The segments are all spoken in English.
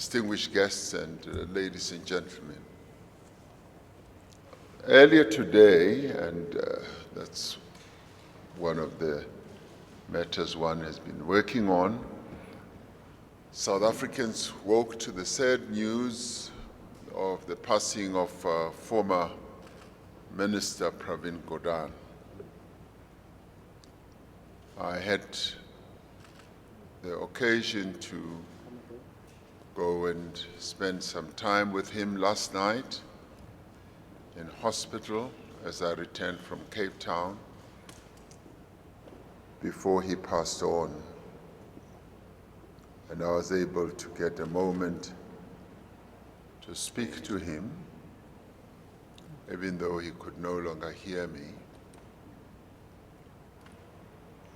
distinguished guests and ladies and gentlemen. Earlier today, and that's one of the matters one has been working on, South Africans woke to the sad news of the passing of former Minister Pravin Gordhan. I had the occasion to go and spend some time with him last night in hospital as I returned from Cape Town before he passed on. And I was able to get a moment to speak to him, even though he could no longer hear me.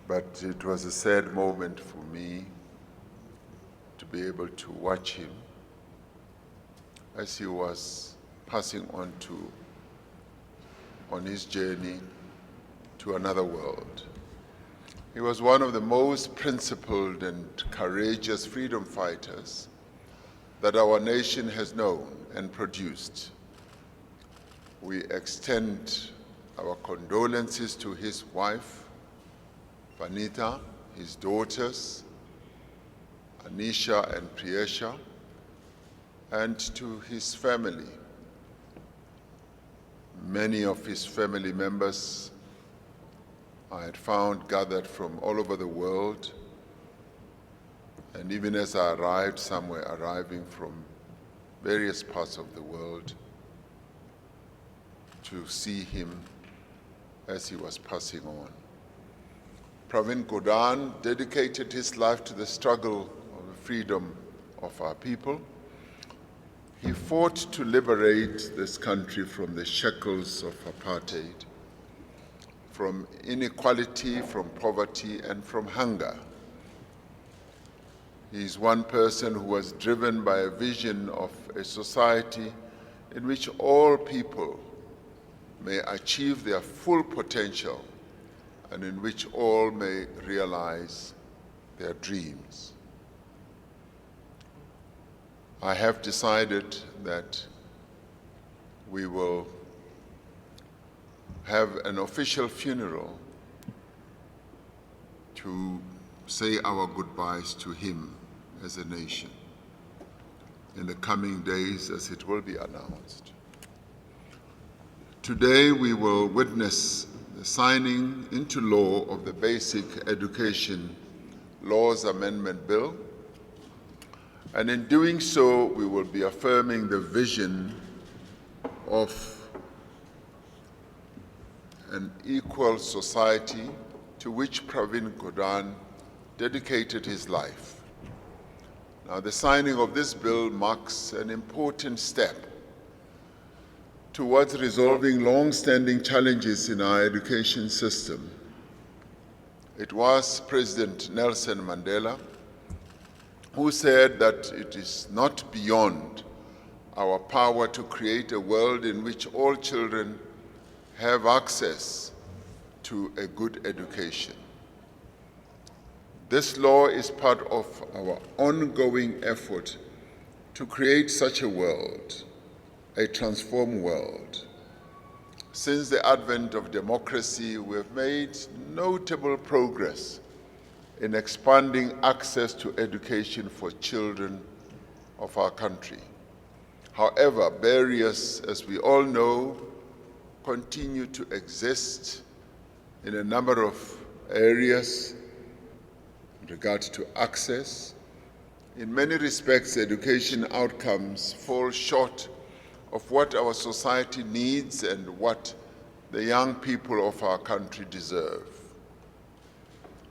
But it was a sad moment for me to be able to watch him as he was passing on his journey to another world. He was one of the most principled and courageous freedom fighters that our nation has known and produced. We extend our condolences to his wife, Vanita, his daughters, Anisha and Priyesha, and to his family. Many of his family members I had found gathered from all over the world, and even as I arrived, some were arriving from various parts of the world to see him as he was passing on. Pravin Gordhan dedicated his life to the struggle of the freedom of our people. He fought to liberate this country from the shackles of apartheid, from inequality, from poverty, and from hunger. He is one person who was driven by a vision of a society in which all people may achieve their full potential and in which all may realize their dreams. I have decided that we will have an official funeral to say our goodbyes to him as a nation in the coming days as it will be announced. Today we will witness the signing into law of the Basic Education Laws Amendment Bill, and in doing so we will be affirming the vision of an equal society to which Pravin Gordhan dedicated his life. Now, the signing of this bill marks an important step towards resolving long-standing challenges in our education system. It was President Nelson Mandela who said that it is not beyond our power to create a world in which all children have access to a good education. This law is part of our ongoing effort to create such a world, a transformed world. Since the advent of democracy, we have made notable progress in expanding access to education for children of our country. However, barriers, as we all know, continue to exist in a number of areas in regard to access. In many respects, education outcomes fall short of what our society needs and what the young people of our country deserve.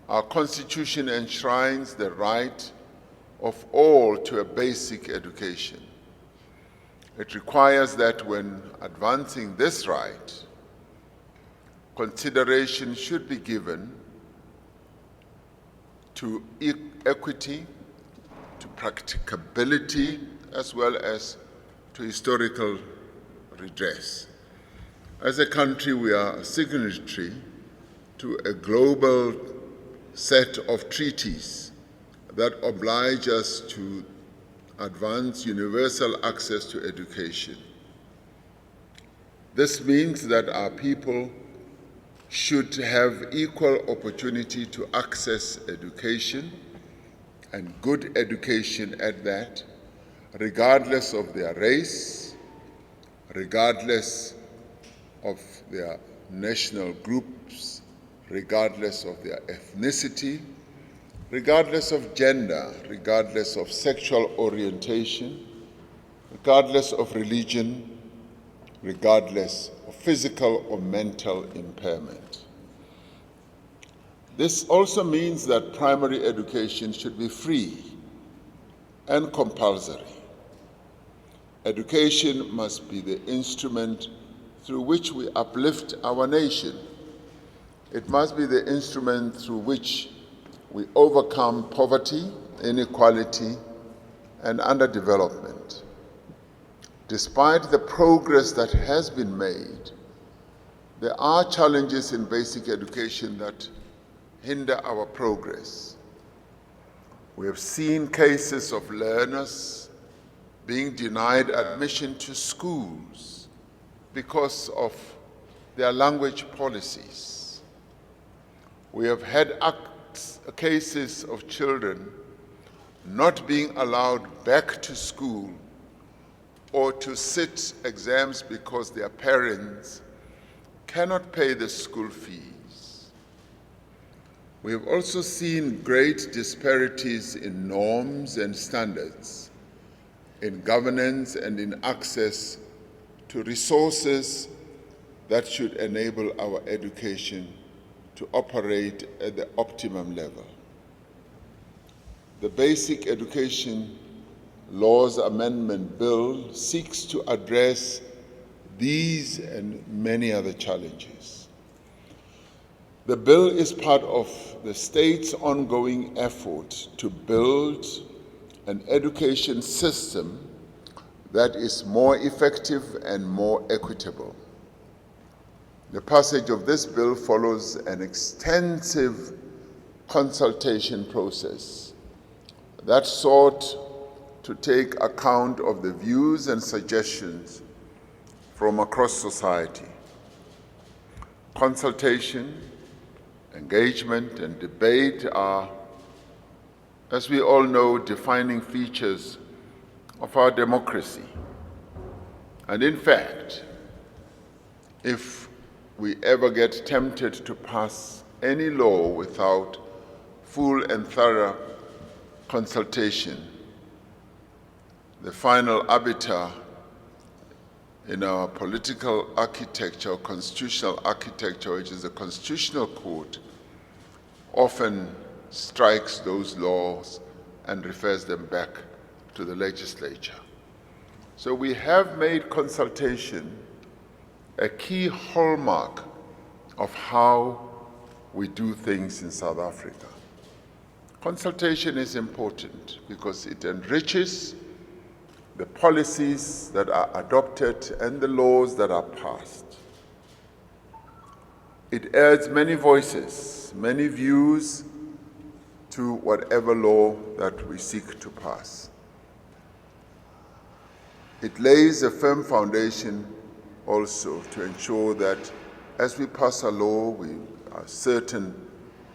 Our Constitution enshrines the right of all to a basic education. It requires that when advancing this right, consideration should be given to equity, to practicability, as well as to historical redress. As a country, we are a signatory to a global set of treaties that oblige us to advance universal access to education. This means that our people should have equal opportunity to access education, and good education at that, regardless of their race, regardless of their national groups, regardless of their ethnicity, regardless of gender, regardless of sexual orientation, regardless of religion, regardless of physical or mental impairment. This also means that primary education should be free and compulsory. Education must be the instrument through which we uplift our nation. It must be the instrument through which we overcome poverty, inequality, and underdevelopment. Despite the progress that has been made, there are challenges in basic education that hinder our progress. We have seen cases of learners being denied admission to schools because of their language policies. We have had cases of children not being allowed back to school or to sit exams because their parents cannot pay the school fees. We have also seen great disparities in norms and standards, in governance and in access to resources that should enable our education to operate at the optimum level. The Basic Education Laws Amendment Bill seeks to address these and many other challenges. The bill is part of the state's ongoing effort to build an education system that is more effective and more equitable. The passage of this bill follows an extensive consultation process that sought to take account of the views and suggestions from across society. Consultation, engagement, and debate are, as we all know, defining features of our democracy. And in fact, if we ever get tempted to pass any law without full and thorough consultation, the final arbiter in our political architecture, or constitutional architecture, which is the Constitutional Court, often strikes those laws and refers them back to the legislature. So we have made consultation a key hallmark of how we do things in South Africa. Consultation is important because it enriches the policies that are adopted and the laws that are passed. It adds many voices, many views to whatever law that we seek to pass. It lays a firm foundation also to ensure that as we pass a law, we are certain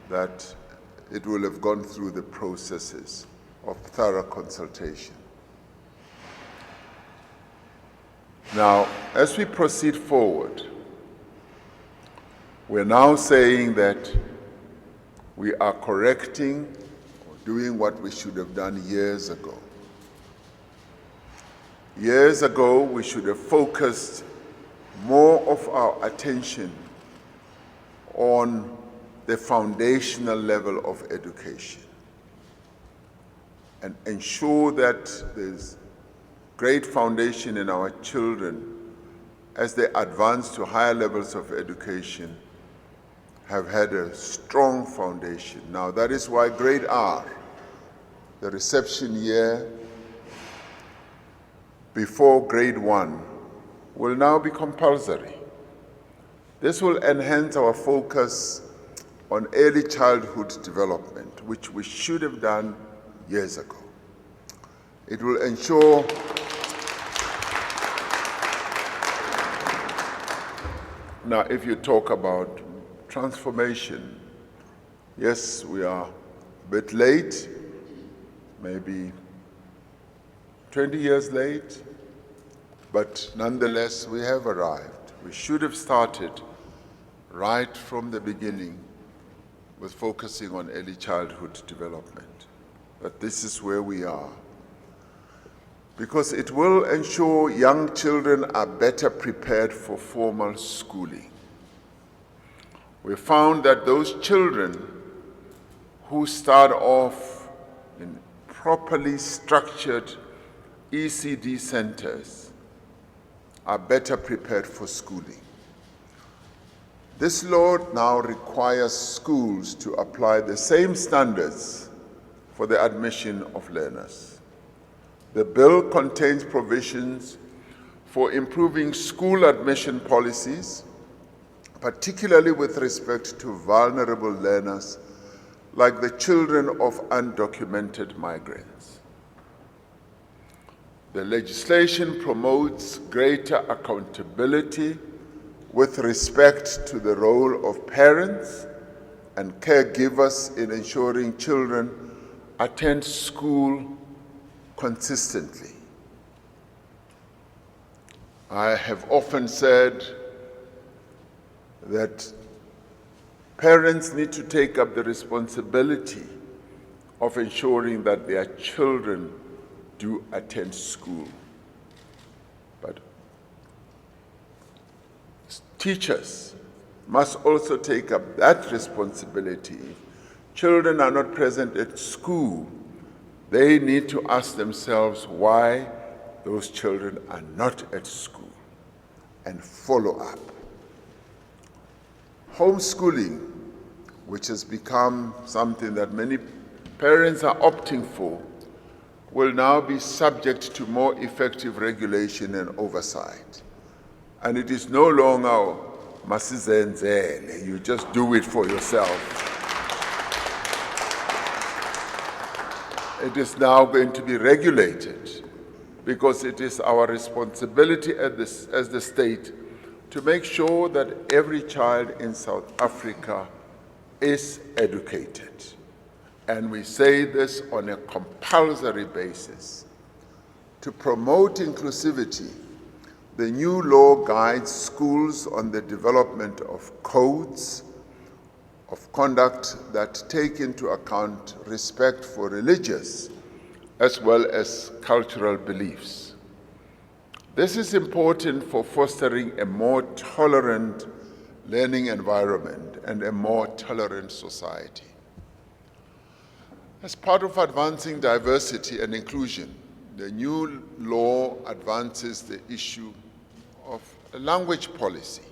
that it will have gone through the processes of thorough consultation. Now, as we proceed forward, we're now saying that we are correcting or doing what we should have done years ago. Years ago, we should have focused more of our attention on the foundational level of education and ensure that there's great foundation in our children as they advance to higher levels of education have had a strong foundation. Now that is why grade R, the reception year before grade 1, will now be compulsory. This will enhance our focus on early childhood development, which we should have done years ago. It will ensure now, if you talk about transformation, yes, we are a bit late, maybe 20 years late, but nonetheless, we have arrived. We should have started right from the beginning with focusing on early childhood development. But this is where we are. Because it will ensure young children are better prepared for formal schooling. We found that those children who start off in properly structured ECD centers are better prepared for schooling. This law now requires schools to apply the same standards for the admission of learners. The bill contains provisions for improving school admission policies, particularly with respect to vulnerable learners like the children of undocumented migrants. The legislation promotes greater accountability with respect to the role of parents and caregivers in ensuring children attend school consistently. I have often said that parents need to take up the responsibility of ensuring that their children do attend school. But teachers must also take up that responsibility. If children are not present at school, they need to ask themselves why those children are not at school and follow up. Homeschooling, which has become something that many parents are opting for, will now be subject to more effective regulation and oversight. And it is no longer masizenzele, you just do it for yourself. It is now going to be regulated because it is our responsibility as the state to make sure that every child in South Africa is educated. And we say this on a compulsory basis. To promote inclusivity, the new law guides schools on the development of codes of conduct that take into account respect for religious as well as cultural beliefs. This is important for fostering a more tolerant learning environment and a more tolerant society. As part of advancing diversity and inclusion, the new law advances the issue of a language policy.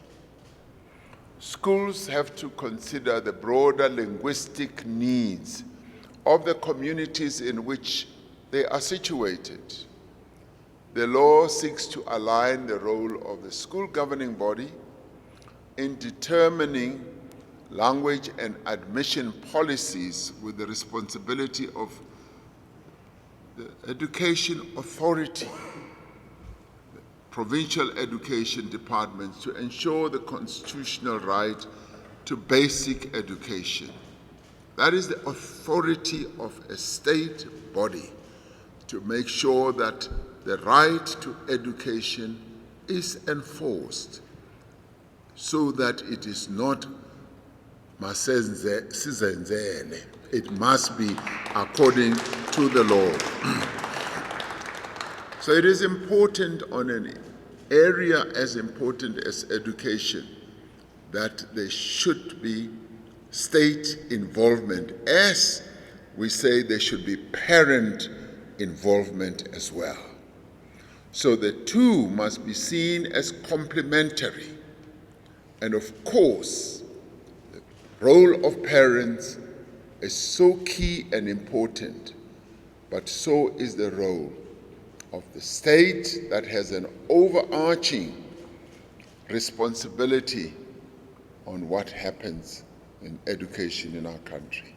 Schools have to consider the broader linguistic needs of the communities in which they are situated. The law seeks to align the role of the school governing body in determining language and admission policies with the responsibility of the education authority, provincial education departments, to ensure the constitutional right to basic education. That is the authority of a state body to make sure that the right to education is enforced so that it is not masizenzele. It must be according to the law. So it is important on an area as important as education that there should be state involvement, as we say there should be parent involvement as well. So the two must be seen as complementary. And of course, the role of parents is so key and important, but so is the role of the state that has an overarching responsibility on what happens in education in our country.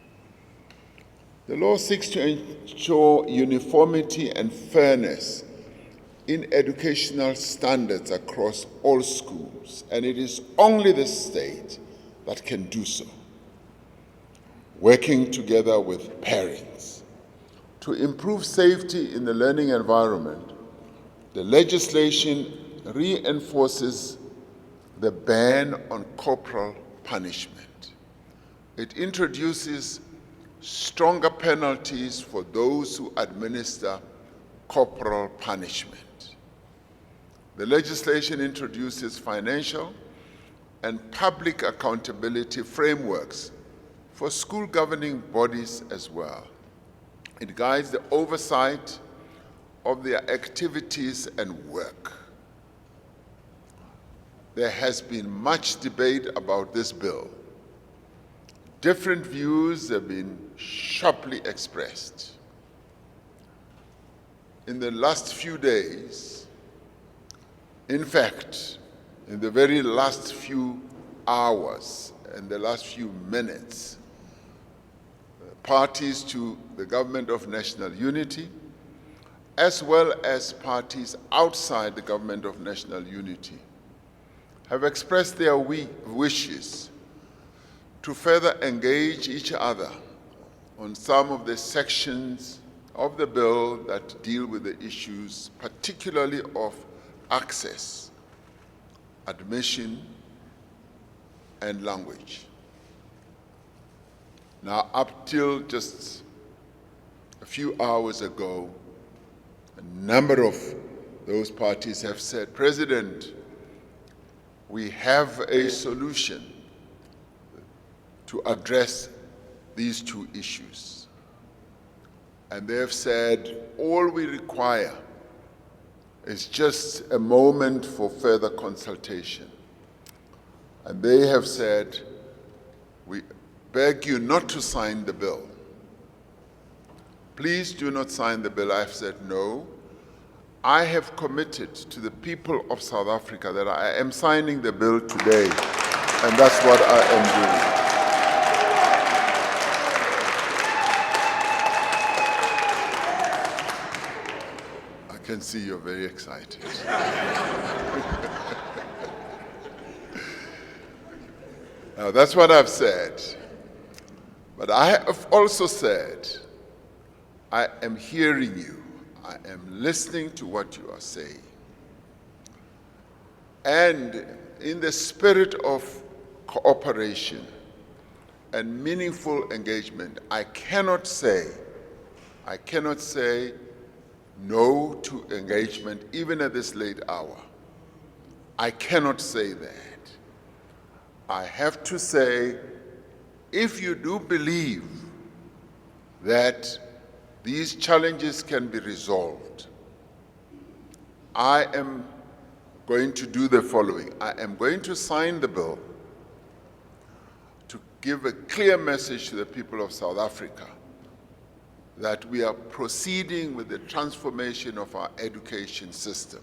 The law seeks to ensure uniformity and fairness in educational standards across all schools, and it is only the state that can do so, working together with parents. To improve safety in the learning environment, the legislation reinforces the ban on corporal punishment. It introduces stronger penalties for those who administer corporal punishment. The legislation introduces financial and public accountability frameworks for school governing bodies as well. It guides the oversight of their activities and work. There has been much debate about this bill. Different views have been sharply expressed. In the last few days, in fact, in the very last few hours and the last few minutes, parties to the Government of National Unity, as well as parties outside the Government of National Unity, have expressed their wishes to further engage each other on some of the sections of the bill that deal with the issues, particularly of access, admission, and language. Now, up till just a few hours ago, a number of those parties have said, President, we have a solution to address these two issues. And they have said, all we require is just a moment for further consultation. And they have said, we beg you not to sign the bill. Please do not sign the bill. I've said, no. I have committed to the people of South Africa that I am signing the bill today, and that's what I am doing. I can see you're very excited. Now, that's what I've said. But I have also said, I am hearing you. I am listening to what you are saying. And in the spirit of cooperation and meaningful engagement, I cannot say no to engagement, even at this late hour. I cannot say that. I have to say, if you do believe that these challenges can be resolved, I am going to do the following. I am going to sign the bill to give a clear message to the people of South Africa that we are proceeding with the transformation of our education system.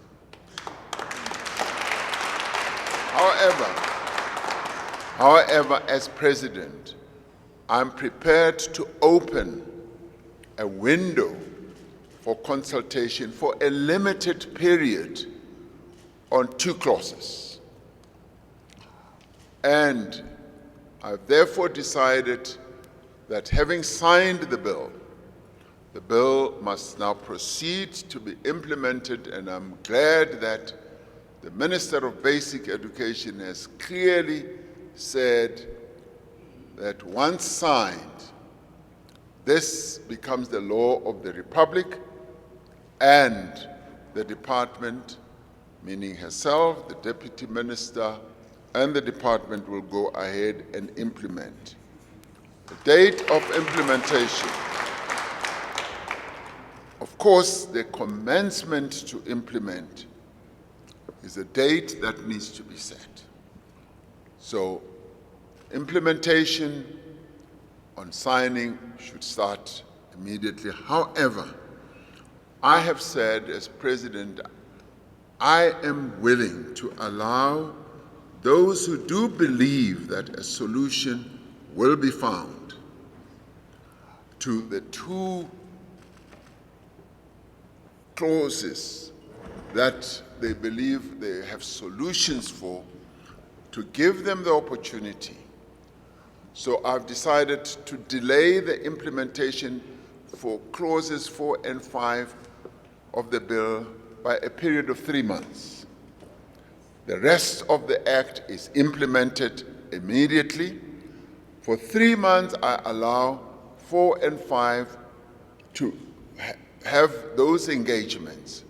However, as president, I'm prepared to open a window for consultation for a limited period on two clauses. And I've therefore decided that having signed the bill must now proceed to be implemented, and I'm glad that the Minister of Basic Education has clearly said that once signed, this becomes the law of the Republic, and the department, meaning herself, the Deputy Minister, and the department will go ahead and implement. The date of implementation. Of course, the commencement to implement is a date that needs to be set. So, implementation on signing should start immediately. However, I have said as president, I am willing to allow those who do believe that a solution will be found to the two clauses that they believe they have solutions for, to give them the opportunity. So I've decided to delay the implementation for clauses 4 and 5 of the bill by a period of 3 months. The rest of the act is implemented immediately. For 3 months, I allow 4 and 5 to have those engagements.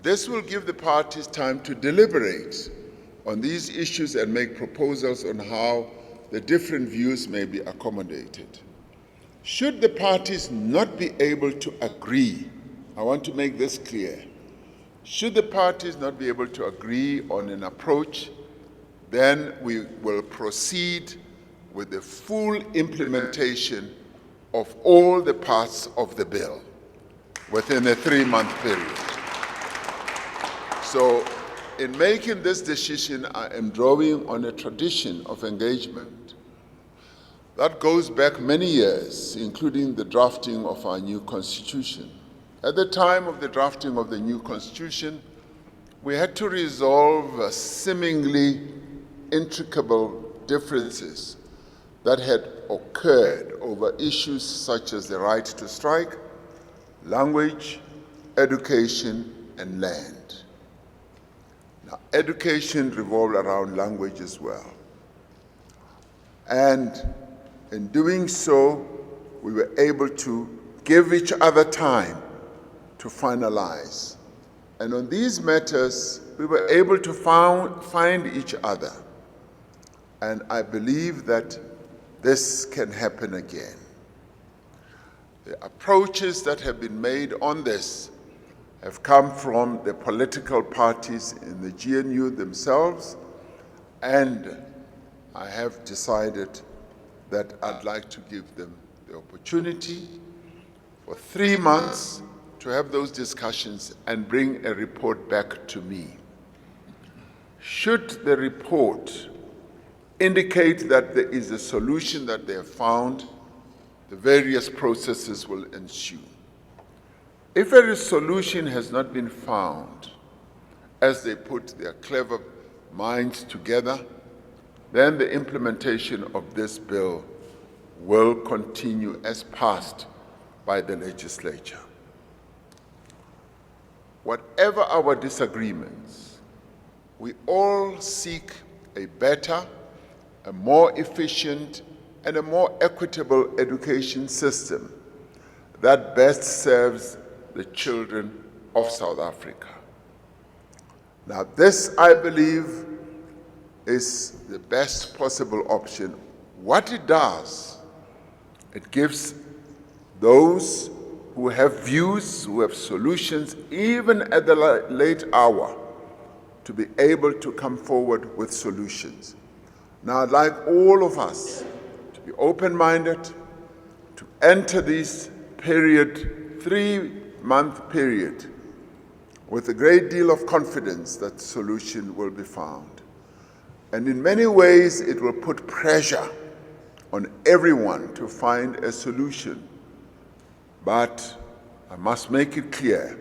This will give the parties time to deliberate on these issues and make proposals on how the different views may be accommodated. Should the parties not be able to agree, I want to make this clear, should the parties not be able to agree on an approach, then we will proceed with the full implementation of all the parts of the bill within a 3-month period. So in making this decision, I am drawing on a tradition of engagement that goes back many years, including the drafting of our new constitution. At the time of the drafting of the new constitution, we had to resolve seemingly intricable differences that had occurred over issues such as the right to strike, language, education, and land. Now, education revolved around language as well. And in doing so, we were able to give each other time to finalize. And on these matters, we were able to find each other. And I believe that this can happen again. The approaches that have been made on this have come from the political parties in the GNU themselves, and I have decided that I'd like to give them the opportunity for 3 months to have those discussions and bring a report back to me. Should the report indicate that there is a solution that they have found, the various processes will ensue. If a solution has not been found, as they put their clever minds together, then the implementation of this bill will continue as passed by the legislature. Whatever our disagreements, we all seek a better, a more efficient, and a more equitable education system that best serves the children of South Africa. Now, this, I believe, is the best possible option. What it does, it gives those who have views, who have solutions, even at the late hour, to be able to come forward with solutions. Now, I'd like all of us to be open-minded, to enter this period, 3-month period, with a great deal of confidence that solution will be found. And in many ways, it will put pressure on everyone to find a solution. But I must make it clear,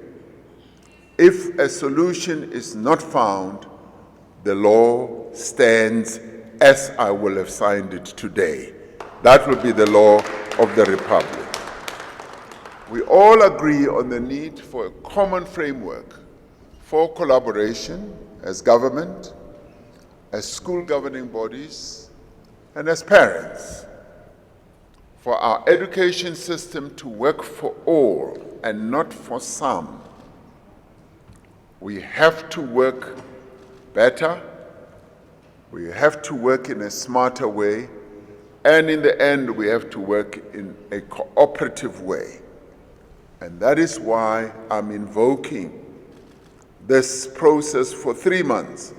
if a solution is not found, the law stands as I will have signed it today. That will be the law of the Republic. We all agree on the need for a common framework for collaboration as government, as school governing bodies, and as parents, for our education system to work for all and not for some. We have to work better, we have to work in a smarter way, and in the end, we have to work in a cooperative way. And that is why I'm invoking this process for 3 months,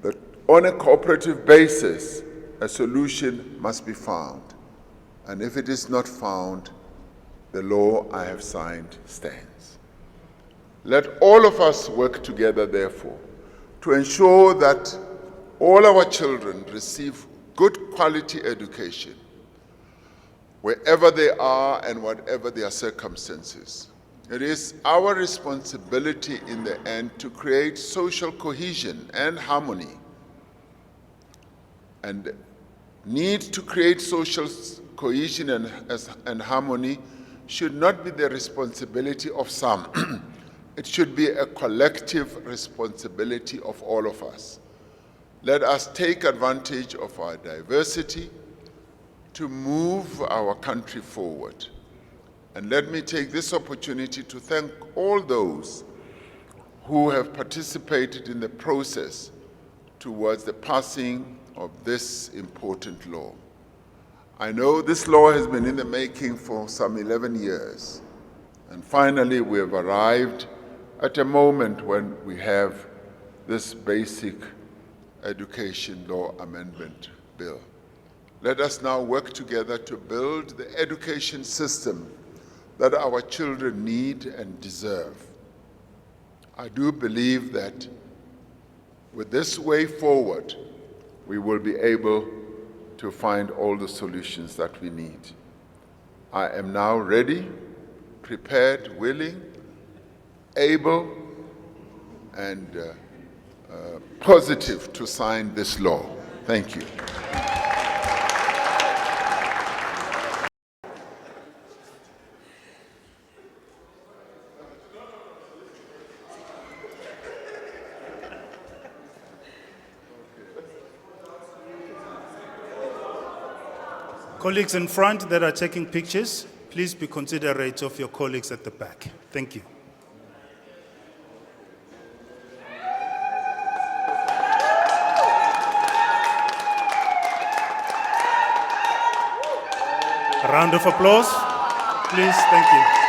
that on a cooperative basis, a solution must be found. And if it is not found, the law I have signed stands. Let all of us work together, therefore, to ensure that all our children receive good quality education, wherever they are and whatever their circumstances. It is our responsibility in the end to create social cohesion and harmony. And need to create social cohesion and harmony should not be the responsibility of some. It should be a collective responsibility of all of us. Let us take advantage of our diversity to move our country forward. And let me take this opportunity to thank all those who have participated in the process towards the passing of this important law. I know this law has been in the making for some 11 years, and finally we have arrived at a moment when we have this basic education law amendment bill. Let us now work together to build the education system that our children need and deserve. I do believe that with this way forward, we will be able to find all the solutions that we need. I am now ready, prepared, willing, able, and positive to sign this law. Thank you. Colleagues in front that are taking pictures, please be considerate of your colleagues at the back. Thank you. A round of applause, please. Thank you.